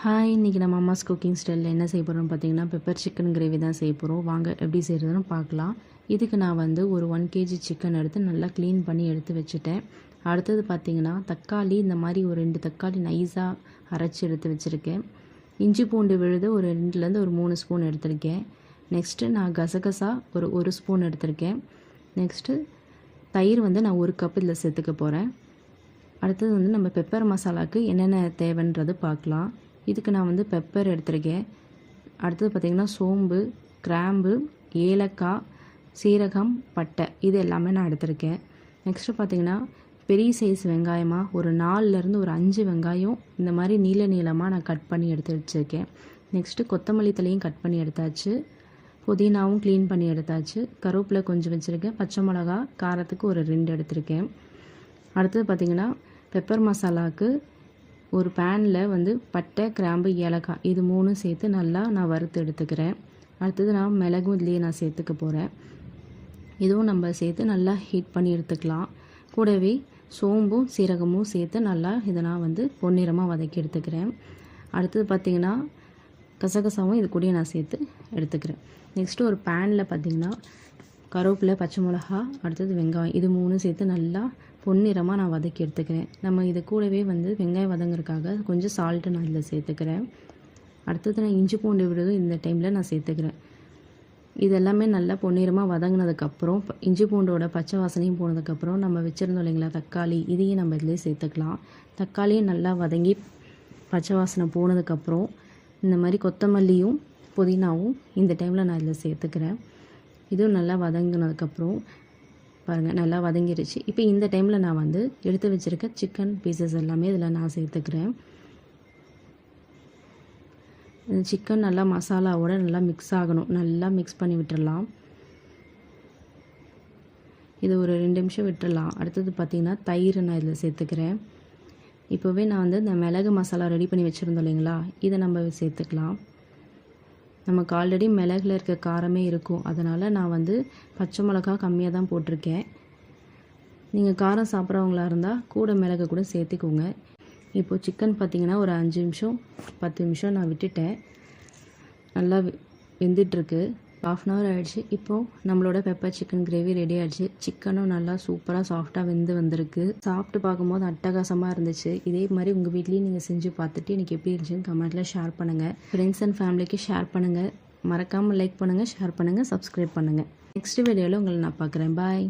Hi, இன்றைக்கி நம்ம அம்மாஸ் cooking ஸ்டைலில் என்ன செய்ய போகிறோம்னு பார்த்தீங்கன்னா பெப்பர் சிக்கன் கிரேவி தான் செய்ய போகிறோம். வாங்க எப்படி செய்கிறதுன்னு பார்க்கலாம். இதுக்கு நான் ஒரு 1 kg சிக்கன் எடுத்து நல்லா க்ளீன் பண்ணி எடுத்து வச்சுட்டேன். அடுத்தது பார்த்திங்கன்னா தக்காளி, இந்த மாதிரி ஒரு 2 தக்காளி நைஸாக அரைச்சி எடுத்து வச்சுருக்கேன். இஞ்சி பூண்டு விழுது ஒரு 2லேருந்து ஒரு 3 ஸ்பூன் எடுத்திருக்கேன். நெக்ஸ்ட்டு நான் கசகசா ஒரு ஸ்பூன் எடுத்திருக்கேன். நெக்ஸ்ட்டு தயிர் நான் 1 கப் இதில் சேர்த்துக்க போகிறேன். அடுத்தது நம்ம பெப்பர் மசாலாவுக்கு என்னென்ன தேவைன்றது பார்க்கலாம். இதுக்கு நான் பெப்பர் எடுத்திருக்கேன். அடுத்தது பார்த்திங்கன்னா சோம்பு, கிராம்பு, ஏலக்காய், சீரகம், பட்டை இது எல்லாமே நான் எடுத்திருக்கேன். நெக்ஸ்ட்டு பார்த்திங்கன்னா பெரிய சைஸ் வெங்காயமாக ஒரு 4லேருந்து ஒரு 5 வெங்காயம் இந்த மாதிரி நீளமாக நான் கட் பண்ணி எடுத்து வச்சுருக்கேன். நெக்ஸ்ட்டு கொத்தமல்லி தலையும் கட் பண்ணி எடுத்தாச்சு. புதினாவும் க்ளீன் பண்ணி எடுத்தாச்சு. கருவேப்பிலை கொஞ்சம் வச்சுருக்கேன். பச்சை மிளகா காரத்துக்கு ஒரு 2 எடுத்திருக்கேன். அடுத்தது பார்த்திங்கன்னா பெப்பர் மசாலாவுக்கு ஒரு பேனில் பட்டை, கிராம்பு, ஏலக்காய் இது 3 சேர்த்து நல்லா நான் வறுத்து எடுத்துக்கிறேன். அடுத்தது நான் மிளகும் இதுலேயே நான் சேர்த்துக்க போகிறேன். இதுவும் நம்ம சேர்த்து நல்லா ஹீட் பண்ணி எடுத்துக்கலாம். கூடவே சோம்பும் சீரகமும் சேர்த்து நல்லா இதை நான் பொன்னிறமாக வதக்கி எடுத்துக்கிறேன். அடுத்தது பார்த்திங்கன்னா கசகசாவும் இது கூடயே நான் சேர்த்து எடுத்துக்கிறேன். நெக்ஸ்ட்டு ஒரு பேனில் பார்த்திங்கன்னா கருவேப்பிலை, பச்சை மிளகா, அடுத்தது வெங்காயம் இது 3 சேர்த்து நல்லா பொன்னிறமாக நான் வதக்கி எடுத்துக்கிறேன். நம்ம இது கூடவே வெங்காயம் வதங்கிறதுக்காக கொஞ்சம் சால்ட்டு நான் இதில் சேர்த்துக்கிறேன். அடுத்தது நான் இஞ்சி பூண்டு விழுதும் இந்த டைமில் நான் சேர்த்துக்கிறேன். இது எல்லாமே நல்லா பொன்னிறமாக வதங்கினதுக்கப்புறம் இஞ்சி பூண்டோட பச்சை வாசனையும் போனதுக்கப்புறம் நம்ம வச்சுருந்தோம் இல்லைங்களா தக்காளி, இதையும் நம்ம இதிலே சேர்த்துக்கலாம். தக்காளியும் நல்லா வதங்கி பச்சை வாசனை போனதுக்கப்புறம் இந்த மாதிரி கொத்தமல்லியும் புதினாவும் இந்த டைமில் நான் இதில் சேர்த்துக்கிறேன். இதுவும் நல்லா வதங்கினதுக்கப்புறம் பாருங்கள் நல்லா வதங்கிடுச்சு. இப்போ இந்த டைமில் நான் எடுத்து வச்சுருக்க சிக்கன் பீசஸ் எல்லாமே இதில் நான் சேர்த்துக்கிறேன். இந்த சிக்கன் நல்லா மசாலாவோட நல்லா மிக்ஸ் ஆகணும். நல்லா மிக்ஸ் பண்ணி விட்டுடலாம். இது ஒரு 2 நிமிஷம் விட்டுடலாம். அடுத்தது பார்த்திங்கன்னா தயிர் நான் இதில் சேர்த்துக்கிறேன். இப்போவே நான் இந்த மிளகு மசாலா ரெடி பண்ணி வச்சுருந்தோம் இல்லைங்களா, இதை நம்ம சேர்த்துக்கலாம். நமக்கு ஆல்ரெடி மிளகுல இருக்க காரமே இருக்கும். அதனால் நான் பச்சை மிளகா கம்மியாக தான் போட்டிருக்கேன். நீங்கள் காரம் சாப்பிட்றவங்களா இருந்தால் கூட மிளகு கூட சேர்த்துக்கோங்க. இப்போது சிக்கன் பார்த்திங்கன்னா ஒரு 5 நிமிஷம் 10 நிமிஷம் நான் விட்டுட்டேன். நல்லா வெந்துட்டுருக்கு. 1/2 hour ஆகிடுச்சு. இப்போது நம்மளோட பெப்பர் சிக்கன் கிரேவி ரெடி ஆகிடுச்சு. சிக்கனும் நல்லா சூப்பராக சாஃப்டாக வந்திருக்கு. சாப்பிட்டு பார்க்கும்போது அட்டகாசமாக இருந்துச்சு. இதே மாதிரி உங்கள் வீட்லேயும் நீங்கள் செஞ்சு பார்த்துட்டு எனக்கு எப்படி இருந்துச்சுன்னு கமெண்ட்டில் ஷேர் பண்ணுங்கள். ஃப்ரெண்ட்ஸ் அண்ட் ஃபேமிலிக்கு ஷேர் பண்ணுங்கள். மறக்காமல் லைக் பண்ணுங்கள், ஷேர் பண்ணுங்கள், சப்ஸ்கிரைப் பண்ணுங்கள். நெக்ஸ்ட் வீடியோவில் உங்களை நான் பார்க்குறேன். பாய்.